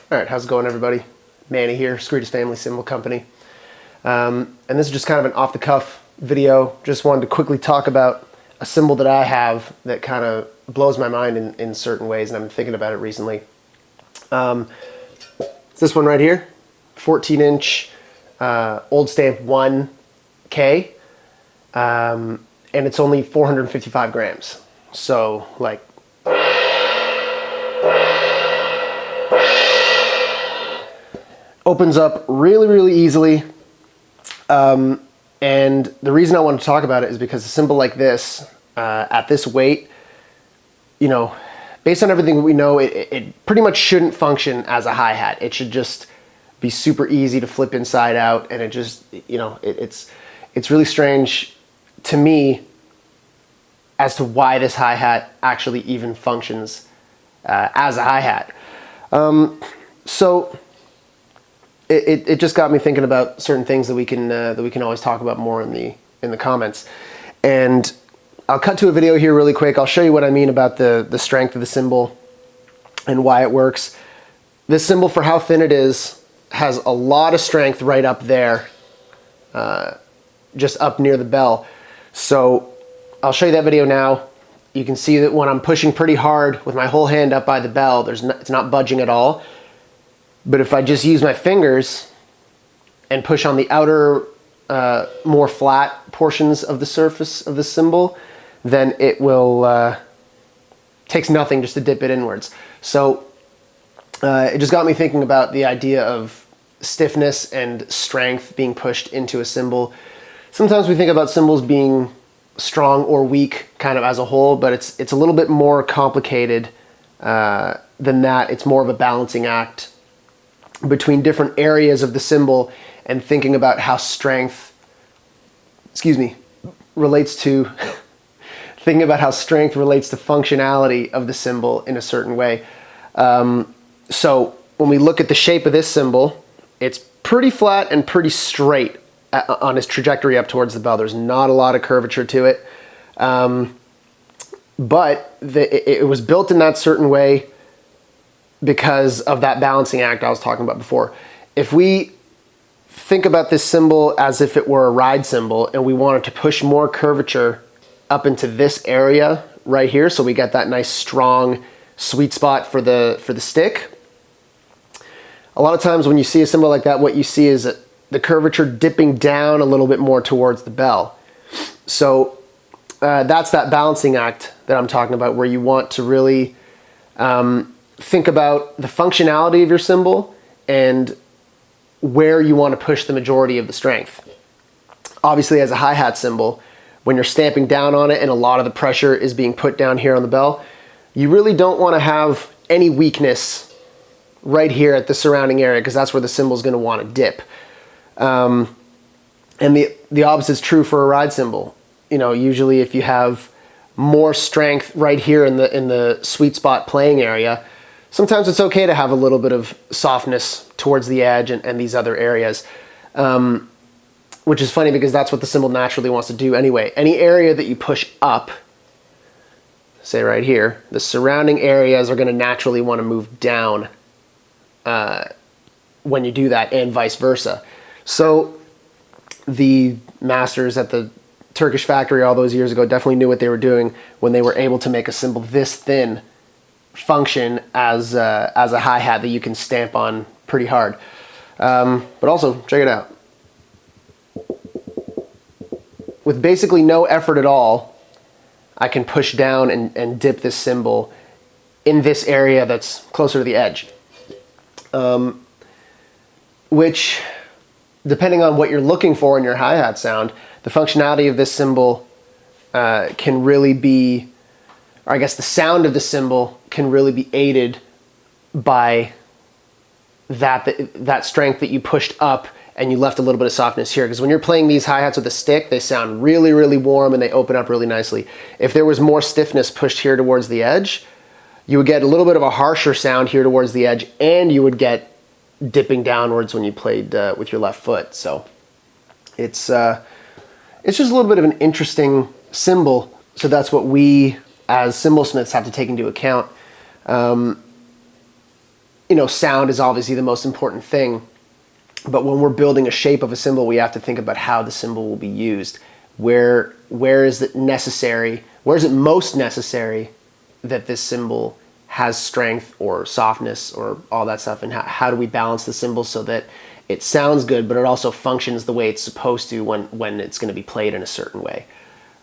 All right, how's it going, everybody? Manny here, Skretas Family Cymbal Company. And this is just kind of an off-the-cuff video. Just wanted to quickly talk about a cymbal that I have that kind of blows my mind in certain ways, and I've been thinking about it recently. It's this one right here, 14-inch old stamp 1K, and it's only 455 grams. So, like, opens up really, really easily. And the reason I want to talk about it is because a cymbal like this, at this weight, you know, based on everything we know, it pretty much shouldn't function as a hi-hat. It should just be super easy to flip inside out, and it just, you know, it's really strange to me as to why this hi-hat actually even functions as a hi-hat. So it just got me thinking about certain things that we can always talk about more in the comments. And I'll cut to a video here really quick. I'll show you what I mean about the strength of the cymbal and why it works. This cymbal, for how thin it is, has a lot of strength right up there, just up near the bell. So I'll show you that video now. You can see that when I'm pushing pretty hard with my whole hand up by the bell, it's not budging at all. But if I just use my fingers and push on the outer, more flat portions of the surface of the cymbal, then it will, takes nothing just to dip it inwards. So it just got me thinking about the idea of stiffness and strength being pushed into a cymbal. Sometimes we think about cymbals being strong or weak kind of as a whole, but it's a little bit more complicated than that. It's more of a balancing act between different areas of the cymbal and thinking about how strength, relates to thinking about how strength relates to functionality of the cymbal in a certain way. So when we look at the shape of this cymbal, it's pretty flat and pretty straight on its trajectory up towards the bell. There's not a lot of curvature to it, but it was built in that certain way because of that balancing act I was talking about before. If we think about this cymbal as if it were a ride cymbal and we wanted to push more curvature up into this area right here, so we get that nice strong sweet spot for the stick, a lot of times when you see a cymbal like that, what you see is the curvature dipping down a little bit more towards the bell. So that's that balancing act that I'm talking about, where you want to really think about the functionality of your cymbal and where you want to push the majority of the strength. Obviously, as a hi-hat cymbal, when you're stamping down on it and a lot of the pressure is being put down here on the bell, you really don't want to have any weakness right here at the surrounding area, because that's where the cymbal is going to want to dip. And the opposite is true for a ride cymbal. You know, usually if you have more strength right here in the sweet spot playing area, sometimes it's okay to have a little bit of softness towards the edge and these other areas, which is funny because that's what the cymbal naturally wants to do anyway. Any area that you push up, say right here, the surrounding areas are going to naturally want to move down when you do that, and vice versa. So the masters at the Turkish factory all those years ago definitely knew what they were doing when they were able to make a cymbal this thin function as a hi-hat that you can stamp on pretty hard. But also, check it out. With basically no effort at all, I can push down and dip this cymbal in this area that's closer to the edge. Which, depending on what you're looking for in your hi-hat sound, the functionality of this cymbal can really be, or I guess the sound of the cymbal can really be aided by that strength that you pushed up and you left a little bit of softness here. Because when you're playing these hi-hats with a stick, they sound really, really warm and they open up really nicely. If there was more stiffness pushed here towards the edge, you would get a little bit of a harsher sound here towards the edge, and you would get dipping downwards when you played with your left foot. So it's just a little bit of an interesting cymbal. So that's what we as cymbal smiths have to take into account. sound is obviously the most important thing. But when we're building a shape of a cymbal, we have to think about how the cymbal will be used. Where is it necessary? Where is it most necessary that this cymbal has strength or softness or all that stuff? And how do we balance the cymbal so that it sounds good, but it also functions the way it's supposed to when it's going to be played in a certain way?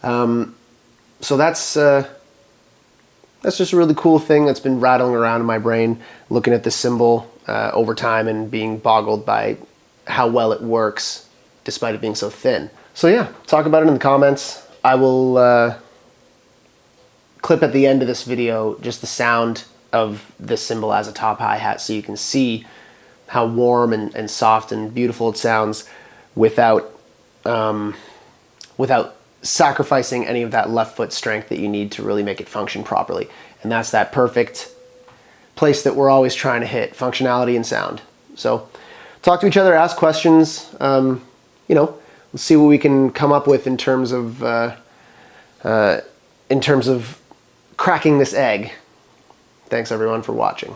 So that's just a really cool thing that's been rattling around in my brain, looking at the cymbal over time and being boggled by how well it works despite it being so thin. So yeah, talk about it in the comments. I will clip at the end of this video just the sound of this cymbal as a top hi-hat so you can see how warm and soft and beautiful it sounds without sacrificing any of that left foot strength that you need to really make it function properly. And that's that perfect place that we're always trying to hit, functionality and sound. So talk to each other, ask questions, let's see what we can come up with in terms of cracking this egg. Thanks everyone for watching.